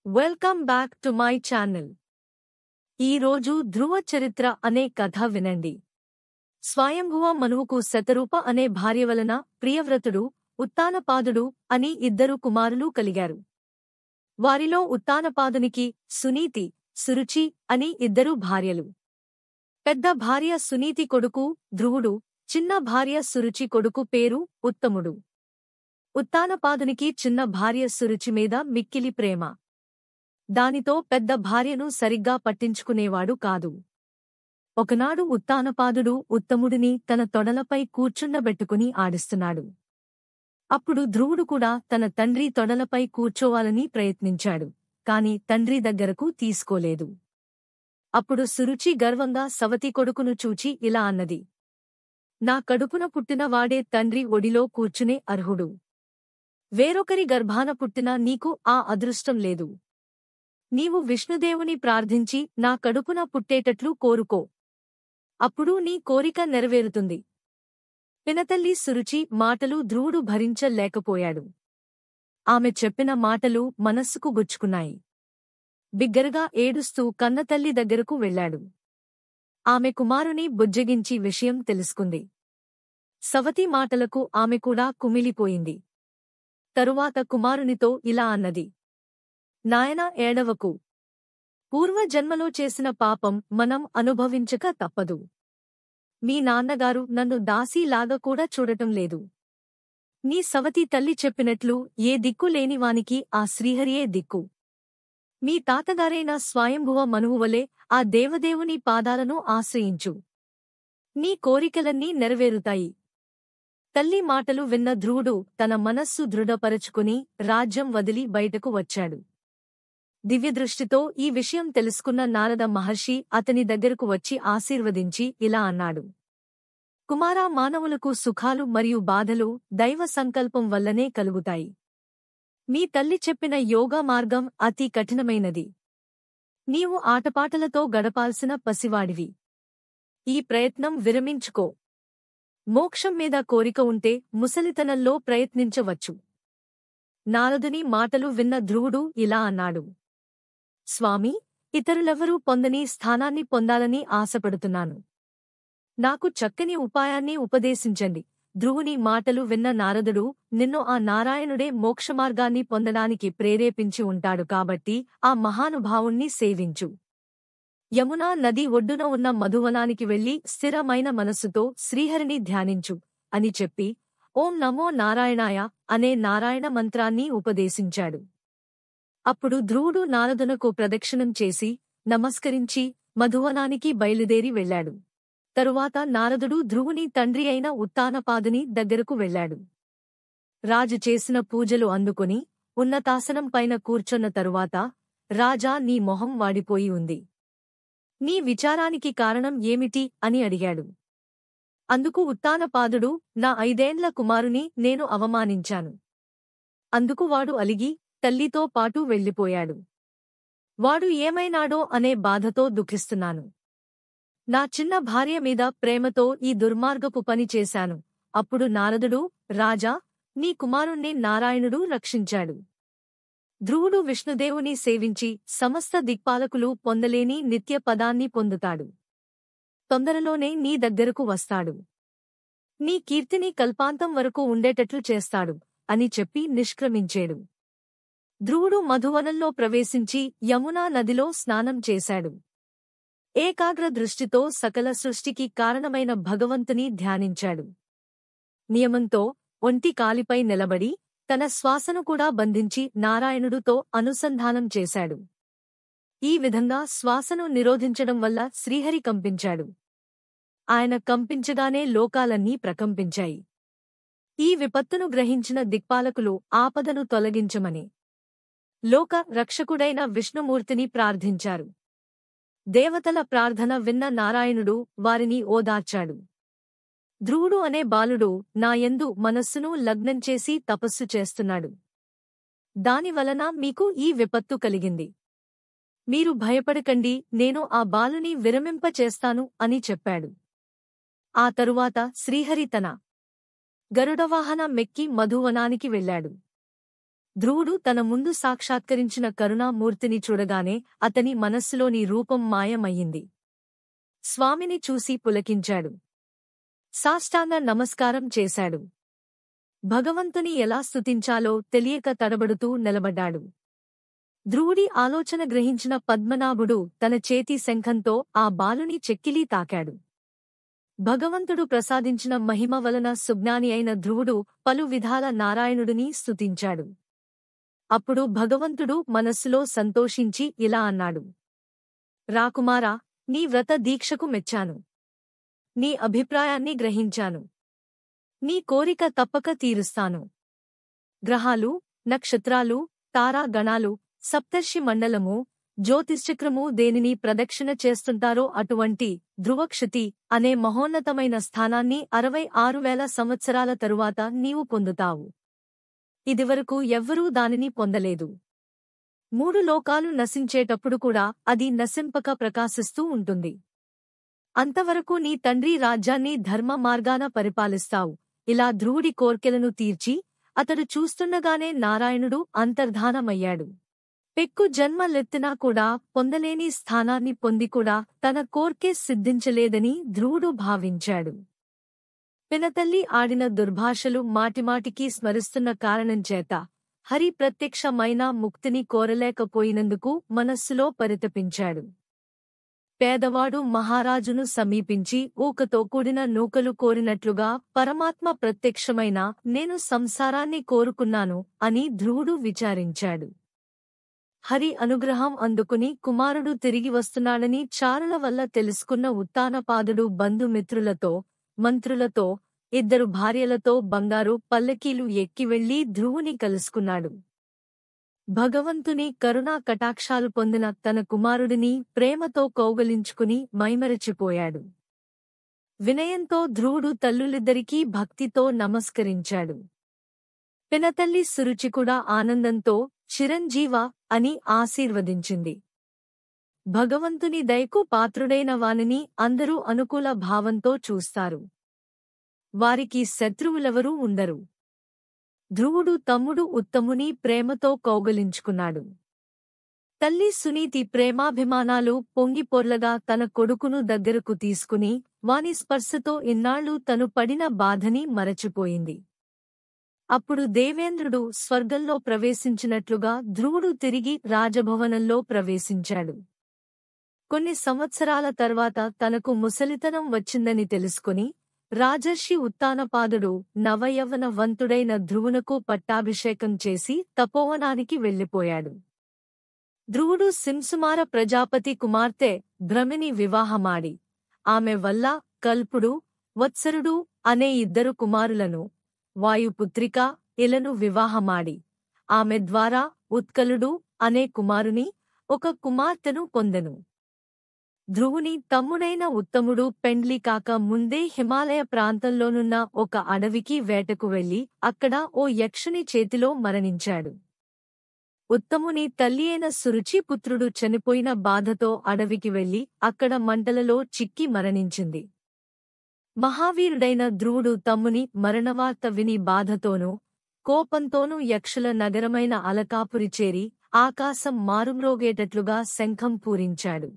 Welcome back to my channel. ఈరోజు ధ్రువ చరిత్ర అనే కథ వినండి. స్వయంభువ మనువుకు శతరూప అనే భార్య వలన ప్రియవ్రతుడు, ఉత్తానపాదుడు అని ఇద్దరు కుమారులు కలిగారు. వారిలో ఉత్తానపాదునికి సునీతి, సురుచి అని ఇద్దరు భార్యలు. పెద్ద భార్య సునీతి కొడుకు ధ్రువుడు, చిన్న భార్య సురుచి కొడుకు పేరు ఉత్తముడు. ఉత్తానపాదునికి చిన్న భార్య సురుచి మీద మిక్కిలి ప్రేమ. దానితో పెద్ద భార్యను సరిగ్గా పట్టించుకునేవాడు కాదు. ఒకనాడు ఉత్తానపాదుడు ఉత్తముడిని తన తొడలపై కూర్చుండబెట్టుకుని ఆడిస్తున్నాడు. అప్పుడు ధ్రువుడు కూడా తన తండ్రి తొడలపై కూర్చోవాలని ప్రయత్నించాడు, కాని తండ్రి దగ్గరకు తీసుకోలేదు. అప్పుడు సురుచి గర్వంగా సవతి కొడుకును చూచి ఇలా అన్నది: నా కడుపున పుట్టిన వాడే తండ్రి ఒడిలో కూర్చునే అర్హుడు. వేరొకరి గర్భాన పుట్టిన నీకు ఆ అదృష్టం లేదు. నీవు విష్ణుదేవుని ప్రార్థించి నా కడుపున పుట్టేటట్లు కోరుకో. అప్పుడు నీ కోరిక నెరవేరుతుంది. పినతల్లి సురుచి మాటలు ధ్రువుడు భరించలేకపోయాడు. ఆమె చెప్పిన మాటలు మనస్సుకు గుచ్చుకున్నాయి. బిగ్గరగా ఏడుస్తూ కన్నతల్లి దగ్గరకు వెళ్లాడు. ఆమె కుమారుని బుజ్జగించి విషయం తెలుసుకుంది. సవతి మాటలకు ఆమె కూడా కుమిలిపోయింది. తరువాత కుమారునితో ఇలా అన్నది: నాయనా, ఏడవకు. పూర్వజన్మలో చేసిన పాపం మనం అనుభవించక తప్పదు. మీ నాన్నగారు నన్ను దాసీలాగా కూడా చూడటం లేదు. నీ సవతి తల్లి చెప్పినట్లు ఏ దిక్కు లేనివానికి ఆ శ్రీహరియే దిక్కు. మీ తాతగారైన స్వయంభువ మనువువలే ఆ దేవదేవుని పాదాలను ఆశ్రయించు. నీ కోరికలన్నీ నెరవేరుతాయి. తల్లి మాటలు విన్న ధ్రువుడు తన మనస్సు దృఢపరచుకుని రాజ్యం వదిలి బయటకు వచ్చాడు. దివ్యదృష్టితో ఈ విషయం తెలుసుకున్న నారద మహర్షి అతని దగ్గరకు వచ్చి ఆశీర్వదించి ఇలా అన్నాడు: కుమారా, మానవులకు సుఖాలు మరియు బాధలు దైవ సంకల్పం వల్లనే కలుగుతాయి. మీ తల్లి చెప్పిన యోగా మార్గం అతి కఠినమైనది. నీవు ఆటపాటలతో గడపాల్సిన పసివాడివి. ఈ ప్రయత్నం విరమించుకో. మోక్షం మీద కోరిక ఉంటే ముసలితనంలో ప్రయత్నించవచ్చు. నారదుని మాటలు విన్న ధ్రువుడు ఇలా అన్నాడు: స్వామీ, ఇతరులెవరూ పొందని స్థానాన్ని పొందాలని ఆశపడుతున్నాను. నాకు చక్కని ఉపాయాన్ని ఉపదేశించండి. ధ్రువుని మాటలు విన్న నారదుడు, నిన్ను ఆ నారాయణుడే మోక్షమార్గాన్ని పొందడానికి ప్రేరేపించి ఉంటాడు కాబట్టి ఆ మహానుభావుణ్ణి సేవించు. యమునా నది ఒడ్డున ఉన్న మధువనానికి వెళ్లి స్థిరమైన మనస్సుతో శ్రీహరిని ధ్యానించు అని చెప్పి ఓం నమో నారాయణాయ అనే నారాయణ మంత్రాన్ని ఉపదేశించాడు. అప్పుడు ధ్రువుడు నారదునకు ప్రదక్షిణం చేసి నమస్కరించి మధువనానికి బయలుదేరి వెళ్లాడు. తరువాత నారదుడు ధ్రువుని తండ్రి అయిన ఉత్తానపాదుని దగ్గరకు వెళ్లాడు. రాజు చేసిన పూజలు అందుకొని ఉన్నతాసనం పైన కూర్చొన్న తరువాత, రాజా, నీ మొహం వాడిపోయి ఉంది. నీ విచారానికి కారణం ఏమిటి అని అడిగాడు. అందుకు ఉత్తానపాదుడు, నా 5 ఏండ్ల కుమారుని నేను అవమానించాను. అందుకు వాడు అలిగి తల్లితో పాటు వెళ్ళిపోయాడు. వాడు ఏమైనాడో అనే బాధతో దుఃఖిస్తున్నాను. నా చిన్న భార్య మీద ప్రేమతో ఈ దుర్మార్గపు పని చేశాను. అప్పుడు నారదుడు, రాజా, నీ కుమారుణ్ణి నారాయణుడు రక్షించాడు. ధ్రువుడు విష్ణుదేవుని సేవించి సమస్త దిక్పాలకులు పొందలేని నిత్య పదాన్ని పొందుతాడు. తొందరలోనే నీ దగ్గరకు వస్తాడు. నీ కీర్తిని కల్పాంతం వరకు ఉండేటట్లు చేస్తాడు అని చెప్పి నిష్క్రమించాడు. ధ్రువుడు మధువనంలో ప్రవేశించి యమునా నదిలో స్నానం చేశాడు. ఏకాగ్ర దృష్టితో సకల సృష్టికి కారణమైన భగవంతుని ధ్యానించాడు. నియమంతో ఒంటి కాలిపై నిలబడి తన శ్వాసను కూడా బంధించి నారాయణుడితో అనుసంధానం చేశాడు. ఈ విధంగా శ్వాసను నిరోధించడం వల్ల శ్రీహరి కంపించాడు. ఆయన కంపించగానే లోకాలన్నీ ప్రకంపించాయి. ఈ విపత్తును గ్రహించిన దిక్పాలకులు ఆపదను తొలగించమని లోక రక్షకుడైన విష్ణుమూర్తిని ప్రార్థించారు. దేవతల ప్రార్థన విన్న నారాయణుడు వారిని ఓదార్చాడు. ధ్రువుడు అనే బాలుడు నా యందు మనస్సును లగ్నం చేసి తపస్సు చేస్తున్నాడు. దానివలన మీకు ఈ విపత్తు కలిగింది. మీరు భయపడకండి, నేను ఆ బాలుని విరమింపచేస్తాను అని చెప్పాడు. ఆ తరువాత శ్రీహరి తన గరుడవాహన మెక్కి మధువనానికి వెళ్లాడు. ధ్రువుడు తన ముందు సాక్షాత్కరించిన కరుణామూర్తిని చూడగానే అతని మనస్సులోని రూపం మాయమయ్యింది. స్వామిని చూసి పులకించాడు. సాష్టాంగ నమస్కారం చేశాడు. భగవంతుని ఎలా స్తుతించాలో తెలియక తడబడుతూ నిలబడ్డాడు. ధ్రువుడి ఆలోచన గ్రహించిన పద్మనాభుడు తన చేతి శంఖంతో ఆ బాలుని చెక్కిలి తాకాడు. భగవంతుడు ప్రసాదించిన మహిమ వలన సుజ్ఞాని అయిన ధ్రువుడు పలు విధాల నారాయణుడిని స్తుతించాడు. అప్పుడు భగవంతుడు మనస్సులో సంతోషించి ఇలా అన్నాడు: రాకుమారా, నీ వ్రత దీక్షకు మెచ్చాను. నీ అభిప్రాయాన్ని గ్రహించాను. నీ కోరిక తప్పక తీరుస్తాను. గ్రహాలు, నక్షత్రాలు, తారా గణాలు, సప్తర్షి మండలము, జ్యోతిశ్చక్రము దేనిని ప్రదక్షిణ చేస్తుంటారో అటువంటి ధ్రువక్షితి అనే మహోన్నతమైన స్థానాన్ని 66,000 సంవత్సరాల తరువాత నీవు పొందుతావు. ఇదివరకు ఎవ్వరూ దానిని పొందలేదు. 3 లోకాలు నశించేటప్పుడు కూడా అది నశింపక ప్రకాశిస్తూ ఉంటుంది. అంతవరకు నీ తండ్రి రాజ్యాన్ని ధర్మ మార్గాన పరిపాలిస్తావు. ఇలా ధ్రువుడి కోర్కెలను తీర్చి అతడు చూస్తుండగానే నారాయణుడు అంతర్ధానమయ్యాడు. పెక్కు జన్మలెత్తినా కూడా పొందలేని స్థానాన్ని పొంది కూడా తన కోర్కె సిద్ధించలేదని ధ్రువుడు భావించాడు. పినతల్లి ఆడిన దుర్భాషలు మాటిమాటికి స్మరిస్తున్న కారణంచేత హరి ప్రత్యక్షమైన ముక్తిని కోరలేకపోయినందుకు మనస్సులో పరితపించాడు. పేదవాడు మహారాజును సమీపించి ఊకతో కూడిన నూకలు కోరినట్లుగా పరమాత్మ ప్రత్యక్షమైన నేను సంసారాన్ని కోరుకున్నాను అని ధ్రువుడు విచారించాడు. హరి అనుగ్రహం అందుకుని కుమారుడు తిరిగి వస్తున్నాడని చారుల వల్ల తెలుసుకున్న ఉత్తానపాదుడు బంధుమిత్రులతో, మంత్రులతో, 2 భార్యలతో బంగారు పల్లకీలు ఎక్కి వెళ్లి ధ్రువుని కలుసుకున్నాడు. భగవంతుని కరుణా కటాక్షాలు పొందిన తన కుమారుడిని ప్రేమతో కౌగలించుకుని మైమరచిపోయాడు. వినయంతో ధ్రువుడు తల్లులిద్దరికీ భక్తితో నమస్కరించాడు. పినతల్లి సురుచి కూడా ఆనందంతో చిరంజీవ అని ఆశీర్వదించింది. భగవంతుని దయకు పాత్రుడైన వానిని అందరూ అనుకూల భావంతో చూస్తారు. వారికి శత్రువులెవరూ ఉండరు. ధ్రువుడు తమ్ముడు ఉత్తముని ప్రేమతో కౌగలించుకున్నాడు. తల్లి సునీతి ప్రేమాభిమానాలు పొంగిపొర్లగా తన కొడుకును దగ్గరకు తీసుకుని వాని స్పర్శతో ఇన్నాళ్లు తను పడిన బాధని మరచిపోయింది. అప్పుడు దేవేంద్రుడు స్వర్గంలో ప్రవేశించినట్లుగా ధ్రువుడు తిరిగి రాజభవనంలో ప్రవేశించాడు. కొన్ని సంవత్సరాల తర్వాత తనకు ముసలితనం వచ్చిందని తెలుసుకుని రాజర్షి ఉత్తానపాదుడు నవయవ్వనవంతుడైన ధ్రువునకు పట్టాభిషేకం చేసి తపోవనానికి వెళ్ళిపోయాడు. ధ్రువుడు సింసుమార ప్రజాపతి కుమార్తె భ్రమిని వివాహమాడి ఆమె వల్ల కల్పుడు, వత్సరుడు అనే 2 కుమారులను, వాయుపుత్రిక ఇలను వివాహమాడి ఆమె ద్వారా ఉత్కలుడు అనే కుమారుని, ఒక కుమార్తెను పొందెను. ధ్రువుని తమ్ముడైన ఉత్తముడు పెండ్లి కాక ముందే హిమాలయ ప్రాంతంలోనున్న ఒక అడవికి వేటకు వెళ్లి అక్కడ ఓ యక్షుని చేతిలో మరణించాడు. ఉత్తముని తల్లియైన సురుచి పుత్రుడు చనిపోయిన బాధతో అడవికి వెళ్లి అక్కడ మంటలలో చిక్కి మరణించింది. మహావీరుడైన ధ్రువుడు తమ్ముని మరణవార్త విని బాధతోనూ కోపంతోనూ యక్షుల నగరమైన అలకాపురి చేరి ఆకాశం మారుమ్రోగేటట్లుగా శంఖం పూరించాడు.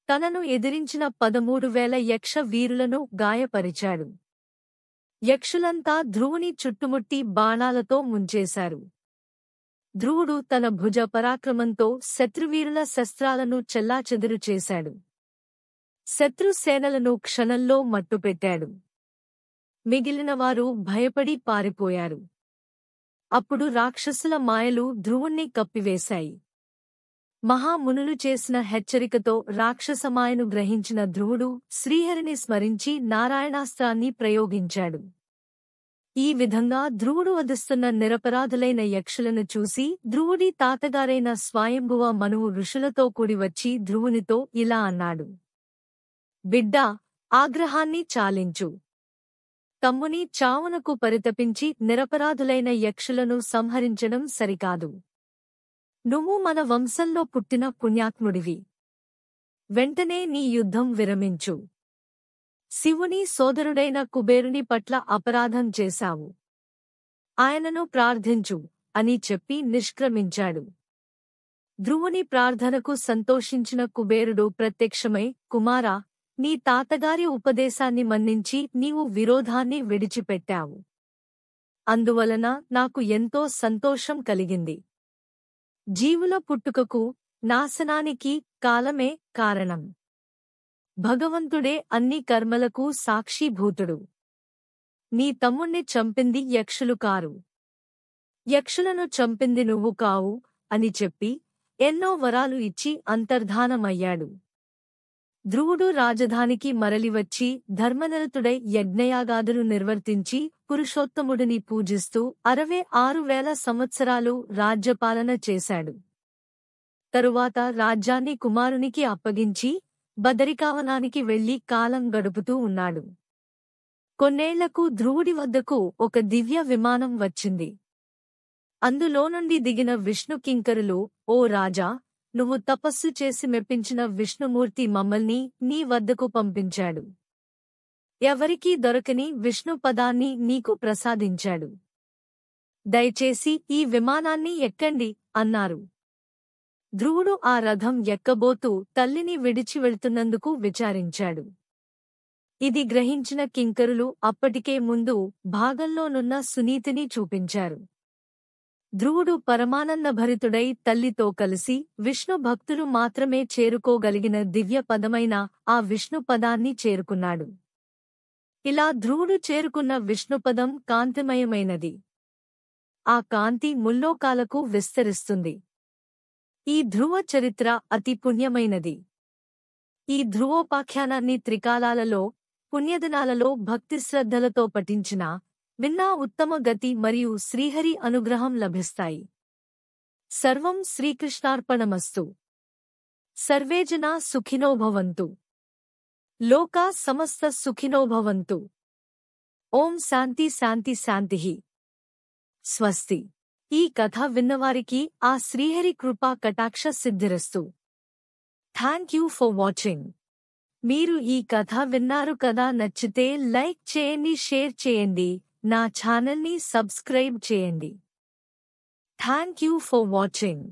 తనను ఎదిరించిన 13,000 యక్ష వీరులను గాయపరిచాడు. యక్షులంతా ధ్రువుని చుట్టుముట్టి బాణాలతో ముంచేశారు. ధ్రువుడు తన భుజ పరాక్రమంతో శత్రువీరుల శస్త్రాలను చెల్లాచెదురు చేశాడు. శత్రుసేనలను క్షణంలో మట్టుపెట్టాడు. మిగిలినవారు భయపడి పారిపోయారు. అప్పుడు రాక్షసుల మాయలు ధ్రువుణ్ణి కప్పివేశాయి. మహామునులు చేసిన హెచ్చరికతో రాక్షసమాయను గ్రహించిన ధ్రువుడు శ్రీహరిని స్మరించి నారాయణాస్త్రాన్ని ప్రయోగించాడు. ఈ విధంగా ధ్రువుడు వధిస్తున్న నిరపరాధులైన యక్షులను చూసి ధ్రువుడి తాతగారైన స్వయంభువ మనువు ఋషులతో కూడి వచ్చి ధ్రువునితో ఇలా అన్నాడు: బిడ్డా, ఆగ్రహాన్ని చాలించు. తమ్ముని చావునకు పరితపించి నిరపరాధులైన యక్షులను సంహరించడం సరికాదు. నువ్వు మన వంశంలో పుట్టిన పుణ్యాత్ముడివి. వెంటనే నీ యుద్ధం విరమించు. శివుని సోదరుడైన కుబేరుని పట్ల అపరాధం చేశావు. ఆయనను ప్రార్థించు, అని చెప్పి నిష్క్రమించాడు. ధ్రువుని ప్రార్థనకు సంతోషించిన కుబేరుడు ప్రత్యక్షమై, కుమారా, నీ తాతగారి ఉపదేశాన్ని మన్నించి నీవు విరోధాన్ని విడిచిపెట్టావు. అందువలన నాకు ఎంతో సంతోషం కలిగింది. జీవుల పుట్టుకకు, నాశనానికి కాలమే కారణం. భగవంతుడే అన్ని కర్మలకు సాక్షిభూతుడు. నీ తమ్ముణ్ణి చంపింది యక్షులు కారు. యక్షులను చంపింది నువ్వు కావు అని చెప్పి ఎన్నో వరాలు ఇచ్చి అంతర్ధానమయ్యాడు. ధ్రువుడు రాజధానికి మరలివచ్చి ధర్మనిరతుడై యజ్ఞయాగాదులు నిర్వర్తించి పురుషోత్తముడిని పూజిస్తూ 66,000 సంవత్సరాలు రాజ్యపాలన చేశాడు. తరువాత రాజ్యాన్ని కుమారునికి అప్పగించి బదరికావనానికి వెళ్లి కాలం గడుపుతూ ఉన్నాడు. కొన్నేళ్లకు ధ్రువుడి వద్దకు ఒక దివ్య విమానం వచ్చింది. అందులోనుండి దిగిన విష్ణు కింకరులు, ఓ రాజా, నువ్వు తపస్సు చేసి మెప్పించిన విష్ణుమూర్తి మమ్మల్ని నీ వద్దకు పంపించాడు. ఎవరికీ దొరకని విష్ణు పదాన్ని నీకు ప్రసాదించాడు. దయచేసి ఈ విమానాన్ని ఎక్కండి అన్నారు. ధ్రువుడు ఆ రథం ఎక్కబోతూ తల్లిని విడిచి వెళ్తున్నందుకు విచారించాడు. ఇది గ్రహించిన కింకరులు అప్పటికే ముందు భాగంలోనున్న సునీతిని చూపించారు. ధ్రువుడు పరమానందభరితుడై తల్లితో కలిసి విష్ణు భక్తులు మాత్రమే చేరుకోగలిగిన దివ్య పదమైన ఆ విష్ణు పదాన్ని చేరుకున్నాడు. ఇలా ధ్రువుడు చేరుకున్న విష్ణుపదం కాంతిమయమైనది. ఆ కాంతి ముల్లోకాలకు విస్తరిస్తుంది. ఈ ధ్రువ చరిత్ర అతి పుణ్యమైనది. ఈ ధ్రువోపాఖ్యానాన్ని త్రికాలాలలో, పుణ్యదినాలలో భక్తిశ్రద్ధలతో పఠించినా, విన్నా ఉత్తమ గతి మరియు శ్రీహరి అనుగ్రహం లభిస్తాయి. సర్వం శ్రీకృష్ణార్పణమస్తు. సర్వే జనా సుఖినో భవంతు. లోకా సమస్త సుఖినో భవంతు. ఓం శాంతి శాంతి శాంతిః. స్వస్తి. ఈ కథ విన్నవారికి ఆ శ్రీహరి కృపా కటాక్ష సిద్ధిరస్తు. Thank you for watching. మీరు ఈ కథ విన్నారు కదా, నచ్చితే లైక్ చేయండి, షేర్ చేయండి, నా ఛానల్ని సబ్స్క్రైబ్ చేయండి. Thank you for watching.